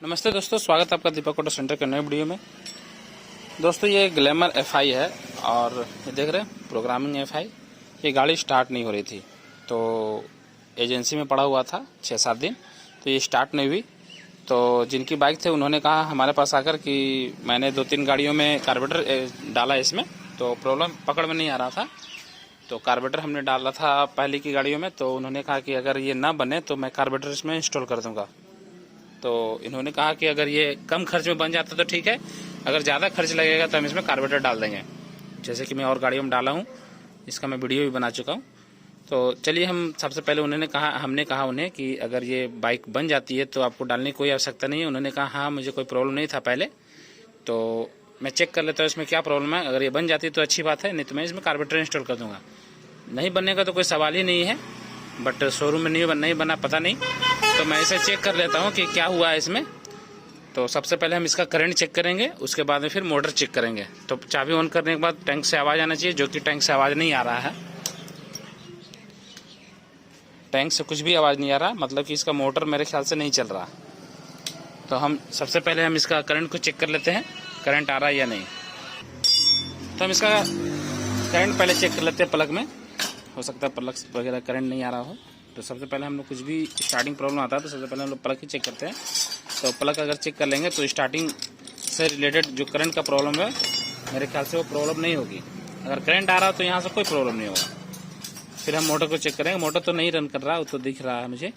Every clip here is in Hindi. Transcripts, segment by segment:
नमस्ते दोस्तों, स्वागत है आपका दीपक ऑटो सेंटर के नए वीडियो में। दोस्तों ये ग्लैमर FI है और ये देख रहे हैं प्रोग्रामिंग FI। ये गाड़ी स्टार्ट नहीं हो रही थी तो एजेंसी में पड़ा हुआ था 6-7 दिन, तो ये स्टार्ट नहीं हुई। तो जिनकी बाइक थे उन्होंने कहा हमारे पास आकर कि मैंने 2-3 गाड़ियों में कार्बोरेटर डाला इसमें तो प्रॉब्लम पकड़ में नहीं आ रहा था। तो कार्बोरेटर हमने डाला था पहले की गाड़ियों में, तो उन्होंने कहा कि अगर ये ना बने तो मैं कार्बोरेटर इसमें इंस्टॉल कर दूँगा। तो इन्होंने कहा कि अगर ये कम खर्च में बन जाता तो ठीक है, अगर ज़्यादा खर्च लगेगा तो हम इसमें कार्बोरेटर डाल देंगे। जैसे कि मैं और गाड़ियों में डाला हूँ, इसका मैं वीडियो भी बना चुका हूँ। तो चलिए हम सबसे पहले हमने कहा उन्हें कि अगर ये बाइक बन जाती है तो आपको डालने की कोई आवश्यकता नहीं है। उन्होंने कहा हाँ मुझे कोई प्रॉब्लम नहीं था पहले, तो मैं चेक कर लेता हूँ इसमें क्या प्रॉब्लम है। अगर ये बन जाती है तो अच्छी बात है, नहीं तो मैं इसमें कार्बोरेटर इंस्टॉल कर दूँगा। नहीं बनने का तो कोई सवाल ही नहीं है, बट शोरूम में नहीं बना पता नहीं, तो मैं इसे चेक कर लेता हूँ कि क्या हुआ है इसमें। तो सबसे पहले हम इसका करंट चेक करेंगे, उसके बाद में फिर मोटर चेक करेंगे। तो चाबी ऑन करने के बाद टैंक से आवाज़ आना चाहिए, जो कि टैंक से आवाज़ नहीं आ रहा है। टैंक से कुछ भी आवाज़ नहीं आ रहा, मतलब कि इसका मोटर मेरे ख्याल से नहीं चल रहा। तो हम सबसे पहले हम इसका करंट को चेक कर लेते हैं, करंट आ रहा है या नहीं। तो हम इसका करंट पहले चेक कर लेते हैं प्लग में, हो सकता है प्लग वगैरह करंट नहीं आ रहा हो। तो सबसे पहले हम लोग कुछ भी स्टार्टिंग प्रॉब्लम आता है तो सबसे पहले हम लोग प्लग ही चेक करते हैं। तो प्लग अगर चेक कर लेंगे तो स्टार्टिंग से रिलेटेड जो करंट का प्रॉब्लम है मेरे ख्याल से वो प्रॉब्लम नहीं होगी। अगर करंट आ रहा हो तो यहाँ से कोई प्रॉब्लम नहीं होगा। फिर हम मोटर को चेक करेंगे। मोटर तो नहीं रन कर रहा, वो तो दिख रहा है मुझे।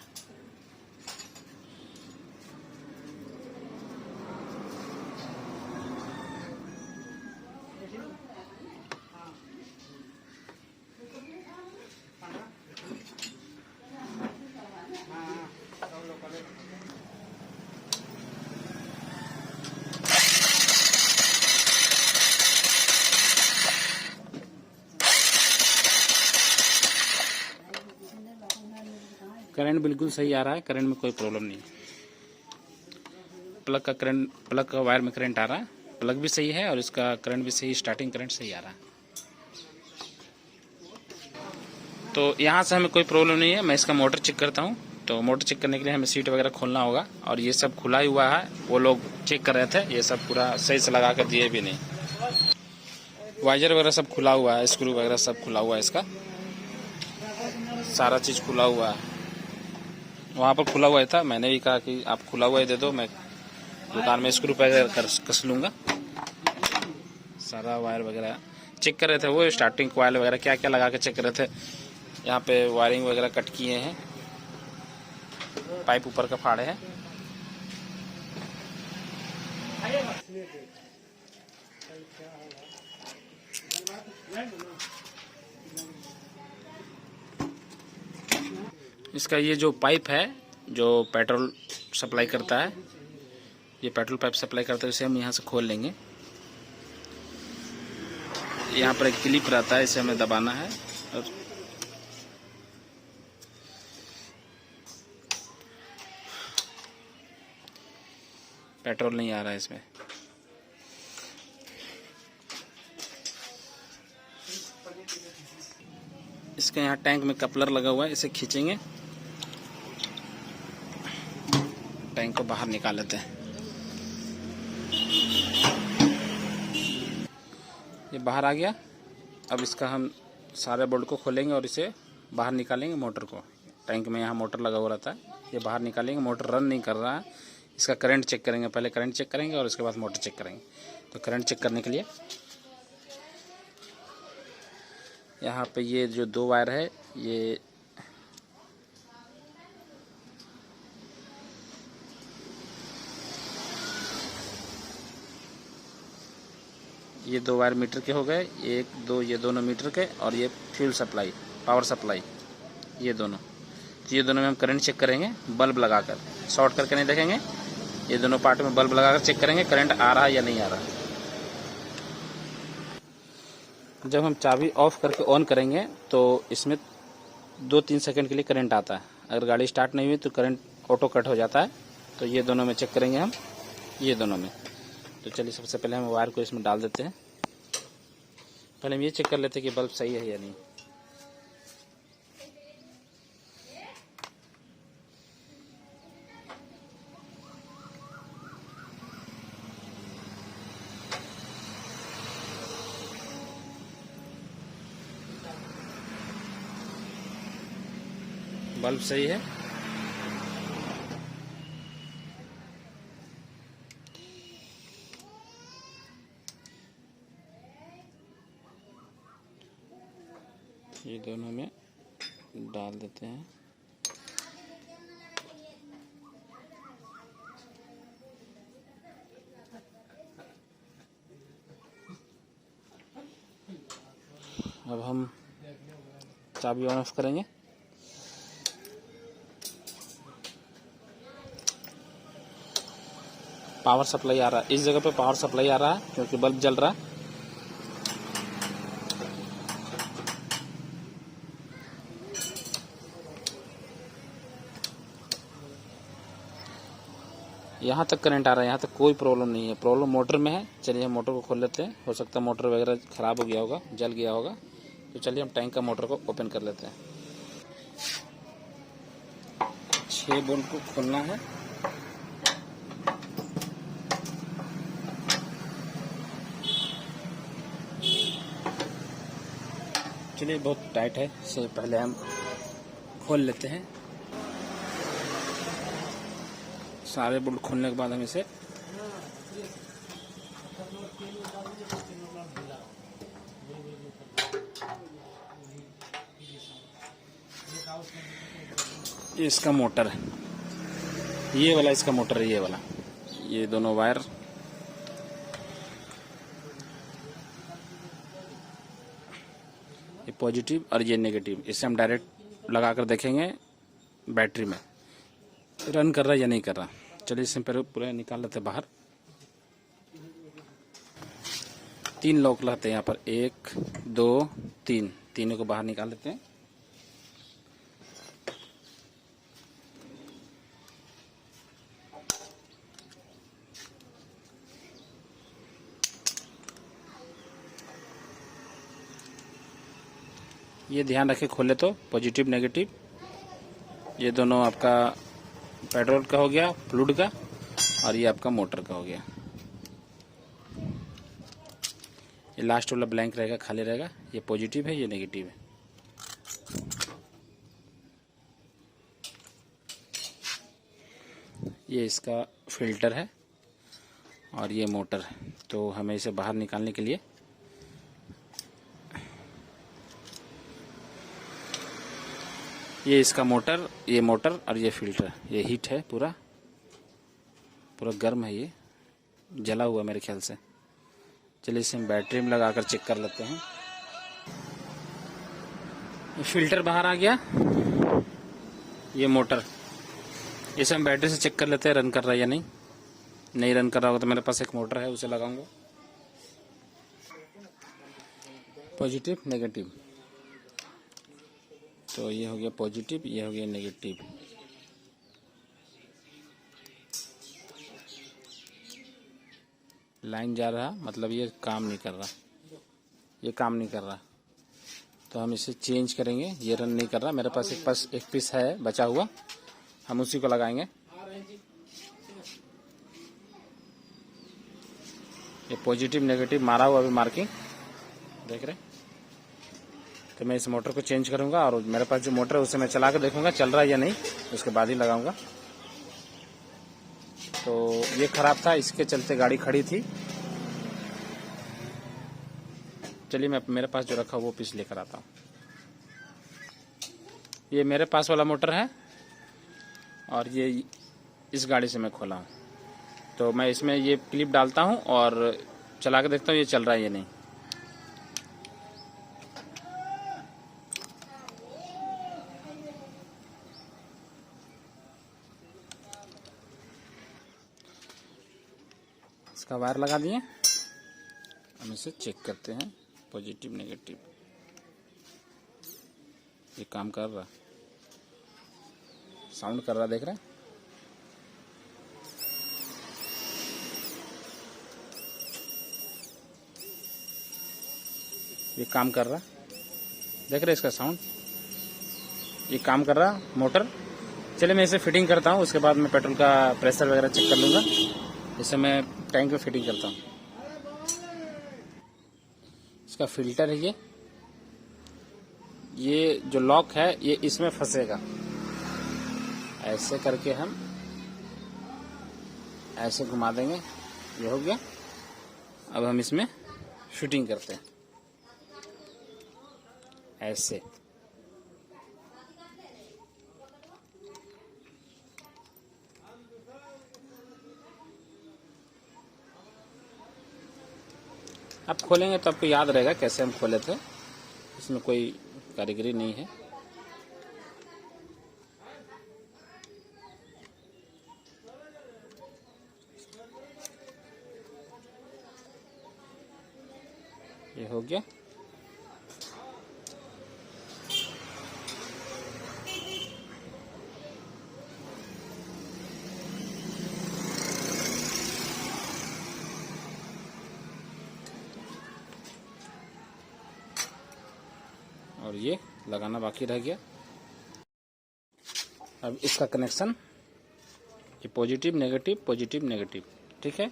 करंट बिल्कुल सही आ रहा है, करंट में कोई प्रॉब्लम नहीं है। प्लग का वायर में करंट आ रहा है, प्लग भी सही है और इसका करंट भी सही, स्टार्टिंग करंट सही आ रहा है। तो यहाँ से हमें कोई प्रॉब्लम नहीं है। मैं इसका मोटर चेक करता हूँ। तो मोटर चेक करने के लिए हमें सीट वगैरह खोलना होगा, और ये सब खुला ही हुआ है। वो लोग चेक कर रहे थे, ये सब पूरा सही से लगा कर दिए भी नहीं। वाइजर वगैरह सब खुला हुआ है, स्क्रू वगैरह सब खुला हुआ है, इसका सारा चीज़ खुला हुआ है। वहाँ पर खुला हुआ था, मैंने भी कहा कि आप खुला हुआ ही दे दो, मैं दुकान में स्क्रू वगैरह कस लूँगा। सारा वायर वगैरह चेक कर रहे थे वो, स्टार्टिंग कॉइल वगैरह क्या क्या लगा के चेक कर रहे थे। यहाँ पे वायरिंग वगैरह कट किए हैं, पाइप ऊपर का फाड़े हैं। इसका ये जो पाइप है जो पेट्रोल सप्लाई करता है, ये पेट्रोल पाइप सप्लाई करता है, इसे हम यहाँ से खोल लेंगे। यहाँ पर एक क्लिप रहता है, इसे हमें दबाना है और पेट्रोल नहीं आ रहा है इसमें। इसके यहाँ टैंक में कपलर लगा हुआ है, इसे खींचेंगे, टैंक को बाहर निकाल लेते हैं। ये बाहर आ गया। अब इसका हम सारे बोल्ट को खोलेंगे और इसे बाहर निकालेंगे। मोटर को, टैंक में यहाँ मोटर लगा हुआ रहता है, ये बाहर निकालेंगे। मोटर रन नहीं कर रहा है, इसका करंट चेक करेंगे। पहले करंट चेक करेंगे और उसके बाद मोटर चेक करेंगे। तो करंट चेक करने के लिए यहाँ पे ये जो 2 वायर है, ये 2 वायर मीटर के हो गए, 1 2 ये दोनों मीटर के, और ये फ्यूल सप्लाई, पावर सप्लाई, ये दोनों। तो ये दोनों में हम करंट चेक करेंगे बल्ब लगाकर, शॉर्ट करके नहीं देखेंगे। ये दोनों पार्ट में बल्ब लगाकर चेक करेंगे करंट आ रहा है या नहीं आ रहा। जब हम चाबी ऑफ करके ऑन करेंगे तो इसमें 2-3 सेकंड के लिए करंट आता है। अगर गाड़ी स्टार्ट नहीं हुई तो करंट ऑटो कट हो जाता है। तो ये दोनों में चेक करेंगे हम, ये दोनों में। तो चलिए सबसे पहले हम वायर को इसमें डाल देते हैं। पहले हम ये चेक कर लेते हैं कि बल्ब सही है या नहीं। बल्ब सही है। ये दोनों में डाल देते हैं। अब हम चाबी ऑन ऑफ करेंगे। पावर सप्लाई आ रहा है, इस जगह पे पावर सप्लाई आ रहा है क्योंकि बल्ब जल रहा है। यहाँ तक करंट आ रहा है, यहाँ तक कोई प्रॉब्लम नहीं है। प्रॉब्लम मोटर में है। चलिए हम मोटर को खोल लेते हैं। हो सकता है मोटर वगैरह ख़राब हो गया होगा, जल गया होगा। तो चलिए हम टैंक का मोटर को ओपन कर लेते हैं। 6 बोल्ट को खोलना है। चलिए बहुत टाइट है, इससे पहले हम खोल लेते हैं। सारे बोल्ट खोलने के बाद हम इसे इसका मोटर है, ये वाला इसका मोटर है, ये वाला। ये दोनों वायर ये पॉजिटिव और ये नेगेटिव, इसे हम डायरेक्ट लगा कर देखेंगे बैटरी में रन कर रहा है या नहीं कर रहा। चलिए इसे पूरा निकाल लेते हैं बाहर। 3 लॉक लगाते हैं यहाँ पर, 1 2 3, तीनों को बाहर निकाल लेते हैं। ये ध्यान रखें खोले तो पॉजिटिव नेगेटिव, ये दोनों आपका पेट्रोल का हो गया, फ्लूइड का, और ये आपका मोटर का हो गया। ये लास्ट वाला ब्लैंक रहेगा, खाली रहेगा। ये पॉजिटिव है, ये नेगेटिव है। ये इसका फिल्टर है और ये मोटर है। तो हमें इसे बाहर निकालने के लिए ये इसका मोटर, ये मोटर और ये फिल्टर, ये हीट है, पूरा गर्म है, ये जला हुआ मेरे ख्याल से। चलिए इसे हम बैटरी में लगाकर चेक कर लेते हैं। ये फिल्टर बाहर आ गया, ये मोटर, इसे हम बैटरी से चेक कर लेते हैं रन कर रहा है या नहीं। नहीं रन कर रहा होगा तो मेरे पास एक मोटर है, उसे लगाऊंगा। पॉजिटिव नेगेटिव, तो ये हो गया पॉजिटिव, ये हो गया नेगेटिव। लाइन जा रहा मतलब ये काम नहीं कर रहा, ये काम नहीं कर रहा। तो हम इसे चेंज करेंगे। ये रन नहीं कर रहा। मेरे पास एक पीस है बचा हुआ, हम उसी को लगाएंगे। ये पॉजिटिव नेगेटिव मारा हुआ अभी मार्किंग देख रहे। तो मैं इस मोटर को चेंज करूंगा और मेरे पास जो मोटर है उसे मैं चला कर देखूंगा चल रहा है या नहीं, उसके बाद ही लगाऊंगा। तो ये खराब था, इसके चलते गाड़ी खड़ी थी। चलिए मैं मेरे पास जो रखा वो पीस लेकर आता हूँ। ये मेरे पास वाला मोटर है और ये इस गाड़ी से मैं खोला हूँ। तो मैं इसमें ये क्लिप डालता हूँ और चला कर देखता हूँ ये चल रहा है या नहीं। इसका वायर लगा दिए, हम इसे चेक करते हैं पॉजिटिव नेगेटिव। ये काम कर रहा, साउंड कर रहा, देख रहे हैं। ये काम कर रहा, देख रहे इसका साउंड, ये काम कर रहा मोटर। चलिए मैं इसे फिटिंग करता हूँ, उसके बाद मैं पेट्रोल का प्रेशर वगैरह चेक कर लूँगा। इसे मैं टैंक में फिटिंग करता हूँ। इसका फिल्टर है ये जो लॉक है ये इसमें फंसेगा। ऐसे करके हम ऐसे घुमा देंगे, ये हो गया। अब हम इसमें फिटिंग करते हैं ऐसे। आप खोलेंगे तो आपको याद रहेगा कैसे हम खोले थे, इसमें कोई कारीगरी नहीं है। ये हो गया। और ये लगाना बाकी रह गया। अब इसका कनेक्शन, ये पॉजिटिव नेगेटिव पॉजिटिव नेगेटिव, ठीक है।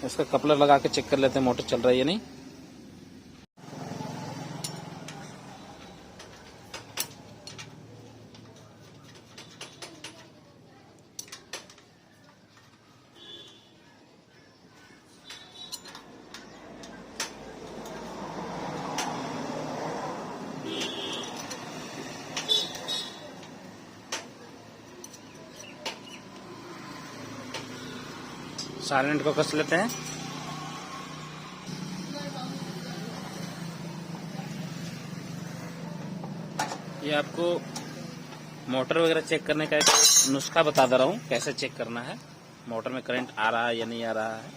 इसका कपलर लगा के चेक कर लेते हैं मोटर चल रहा है या नहीं। साइलेंट को कस लेते हैं। ये आपको मोटर वगैरह चेक करने का एक नुस्खा बता दे रहा हूँ, कैसे चेक करना है मोटर में करंट आ रहा है या नहीं आ रहा है।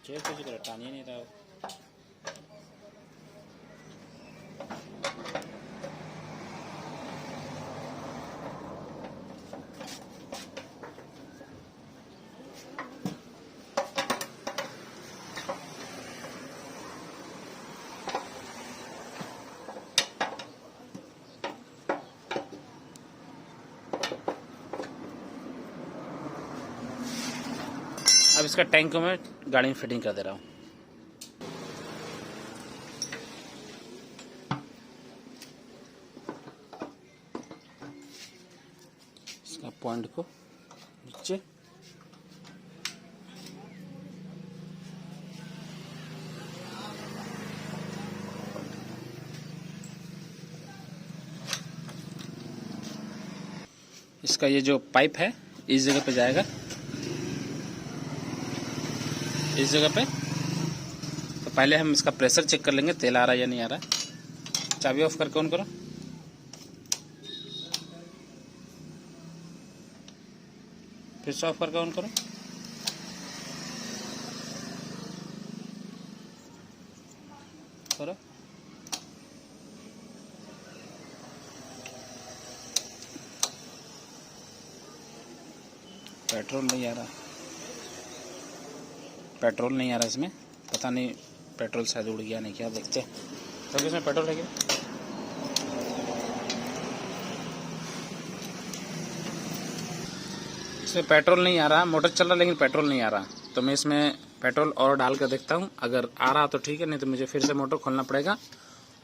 चेक तो टानिए नहीं रहा। अब इसका टैंक को मैं गाड़ी में फिटिंग कर दे रहा हूँ। इसका पॉइंट को नीचे, इसका ये जो पाइप है इस जगह पे जाएगा, इस जगह पे। तो पहले हम इसका प्रेशर चेक कर लेंगे, तेल आ रहा है या नहीं आ रहा। चाबी ऑफ करके ऑन करो। फिर से ऑफ करके ऑन करो। करो। पेट्रोल नहीं आ रहा, पेट्रोल नहीं आ रहा इसमें, पता नहीं पेट्रोल शायद उड़ गया नहीं क्या, देखते हैं। तो इसमें पेट्रोल है क्या? इसमें पेट्रोल नहीं आ रहा, मोटर चल रहा लेकिन पेट्रोल नहीं आ रहा। तो मैं इसमें पेट्रोल और डाल कर देखता हूँ, अगर आ रहा तो ठीक है, नहीं तो मुझे फिर से मोटर खोलना पड़ेगा।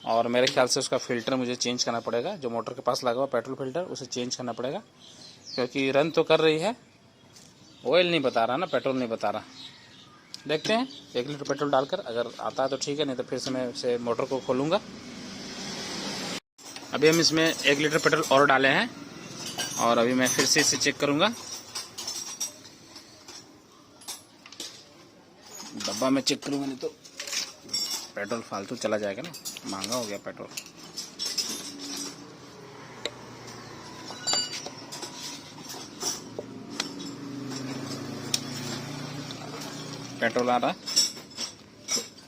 और मेरे ख्याल से उसका फ़िल्टर मुझे चेंज करना पड़ेगा, जो मोटर के पास लगा हुआ पेट्रोल फिल्टर उसे चेंज करना पड़ेगा, क्योंकि रन तो कर रही है, ऑयल नहीं बता रहा ना, पेट्रोल नहीं बता रहा। देखते हैं 1 लीटर पेट्रोल डालकर, अगर आता है तो ठीक है, नहीं तो फिर से मैं इसे मोटर को खोलूँगा। अभी हम इसमें 1 लीटर पेट्रोल और डाले हैं और अभी मैं फिर से इसे चेक करूँगा। डब्बा में चेक करूँगा, नहीं तो पेट्रोल फालतू चला जाएगा ना, महंगा हो गया पेट्रोल। पेट्रोल आ रहा,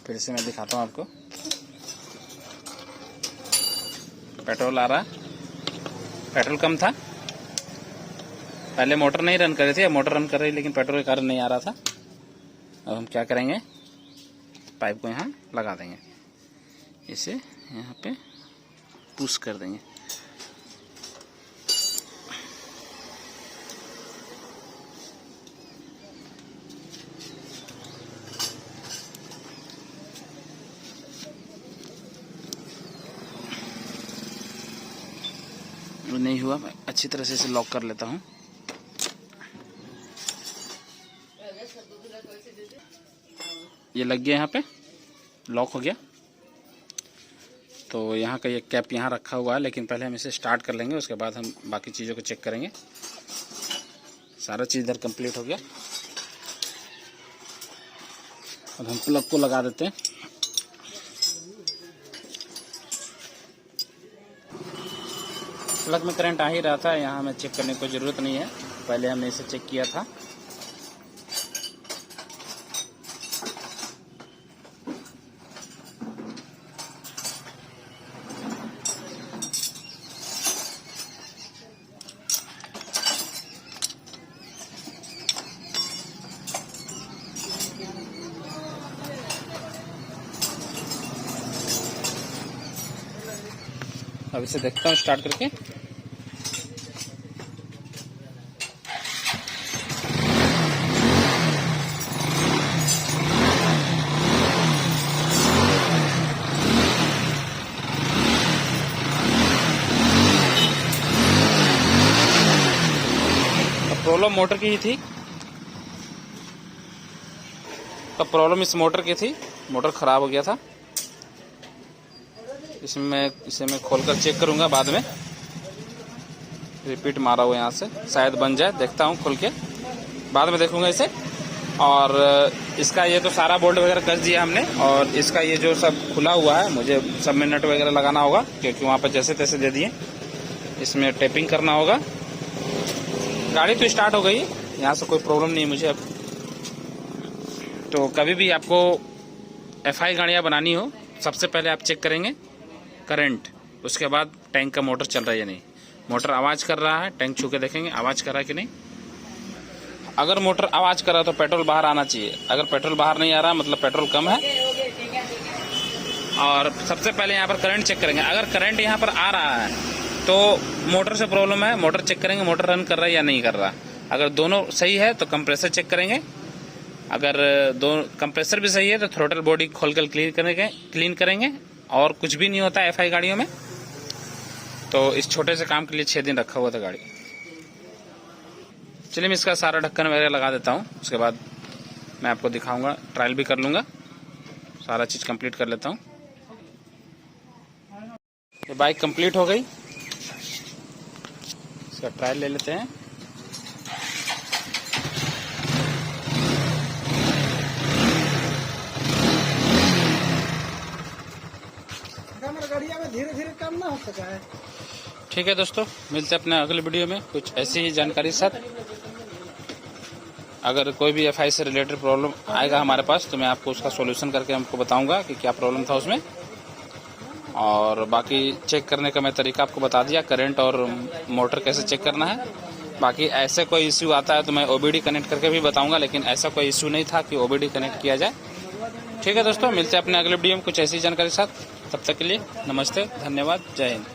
फिर से मैं दिखाता हूँ आपको। पेट्रोल आ रहा, पेट्रोल कम था। पहले मोटर नहीं रन कर रही थी, अब मोटर रन कर रही लेकिन पेट्रोल के कारण नहीं आ रहा था। अब हम क्या करेंगे, पाइप को यहाँ लगा देंगे, इसे यहाँ पे पुश कर देंगे। नहीं हुआ, मैं अच्छी तरह से इसे लॉक कर लेता हूँ। ये लग गया, यहाँ पे लॉक हो गया। तो यहाँ का ये कैप यहाँ रखा हुआ है, लेकिन पहले हम इसे स्टार्ट कर लेंगे, उसके बाद हम बाकी चीज़ों को चेक करेंगे। सारा चीज़ इधर कंप्लीट हो गया। अब हम प्लग को लगा देते हैं। प्लग में करंट आ ही रहा था, यहाँ हमें चेक करने की कोई ज़रूरत नहीं है, पहले हमने इसे चेक किया था। अब इसे देखता हूँ स्टार्ट करके। प्रॉब्लम मोटर की ही थी, तो प्रॉब्लम इस मोटर की थी, मोटर खराब हो गया था। इसे मैं खोलकर चेक करूंगा बाद में। रिपीट मारा हुआ यहाँ से, शायद बन जाए, देखता हूँ खोल के, बाद में देखूंगा इसे। और इसका ये तो सारा बोल्ट वगैरह कस दिया हमने, और इसका ये जो सब खुला हुआ है, मुझे सब में नट वगैरह लगाना होगा, क्योंकि वहाँ पर जैसे तैसे दे दिए। इसमें टेपिंग करना होगा। गाड़ी तो स्टार्ट हो गई, यहाँ से कोई प्रॉब्लम नहीं है मुझे अब। तो कभी भी आपको एफआई गाड़ियाँ बनानी हो, सबसे पहले आप चेक करेंगे करंट, उसके बाद टैंक का मोटर चल रहा है या नहीं। मोटर आवाज़ कर रहा है, टैंक छू के देखेंगे आवाज़ कर रहा है कि नहीं। अगर मोटर आवाज़ कर रहा है तो पेट्रोल बाहर आना चाहिए। अगर पेट्रोल बाहर नहीं आ रहा मतलब पेट्रोल कम है। और सबसे पहले यहाँ पर करंट चेक करेंगे। अगर करंट यहाँ पर आ रहा है तो मोटर से प्रॉब्लम है, मोटर चेक करेंगे मोटर रन कर रहा है या नहीं कर रहा। अगर दोनों सही है तो कंप्रेसर चेक करेंगे। अगर दोनों कंप्रेसर भी सही है तो थ्रोटल बॉडी खोलकर क्लीन करेंगे। और कुछ भी नहीं होता है एफआई गाड़ियों में। तो इस छोटे से काम के लिए 6 दिन रखा हुआ था गाड़ी। चलिए मैं इसका सारा ढक्कन वगैरह लगा देता हूँ, उसके बाद मैं आपको दिखाऊंगा, ट्रायल भी कर लूँगा, सारा चीज़ कंप्लीट कर लेता हूँ। ये बाइक कंप्लीट हो गई, इसका ट्रायल ले लेते हैं। धीरे-धीरे काम ना हो सका है। ठीक है दोस्तों, मिलते हैं अपने अगले वीडियो में कुछ ऐसी ही जानकारी के साथ। अगर कोई भी एफआई से रिलेटेड प्रॉब्लम आएगा हमारे पास तो मैं आपको उसका सॉल्यूशन करके हमको बताऊंगा कि क्या प्रॉब्लम था उसमें। और बाकी चेक करने का मैं तरीका आपको बता दिया, करंट और मोटर कैसे चेक करना है। बाकी ऐसे कोई इश्यू आता है तो मैं ओबीडी कनेक्ट करके भी बताऊंगा, लेकिन ऐसा कोई इश्यू नहीं था कि ओबीडी कनेक्ट किया जाए। ठीक है दोस्तों, मिलते हैं अपने अगले वीडियो में कुछ ऐसी जानकारी के साथ। तब तक के लिए नमस्ते, धन्यवाद, जय हिंद।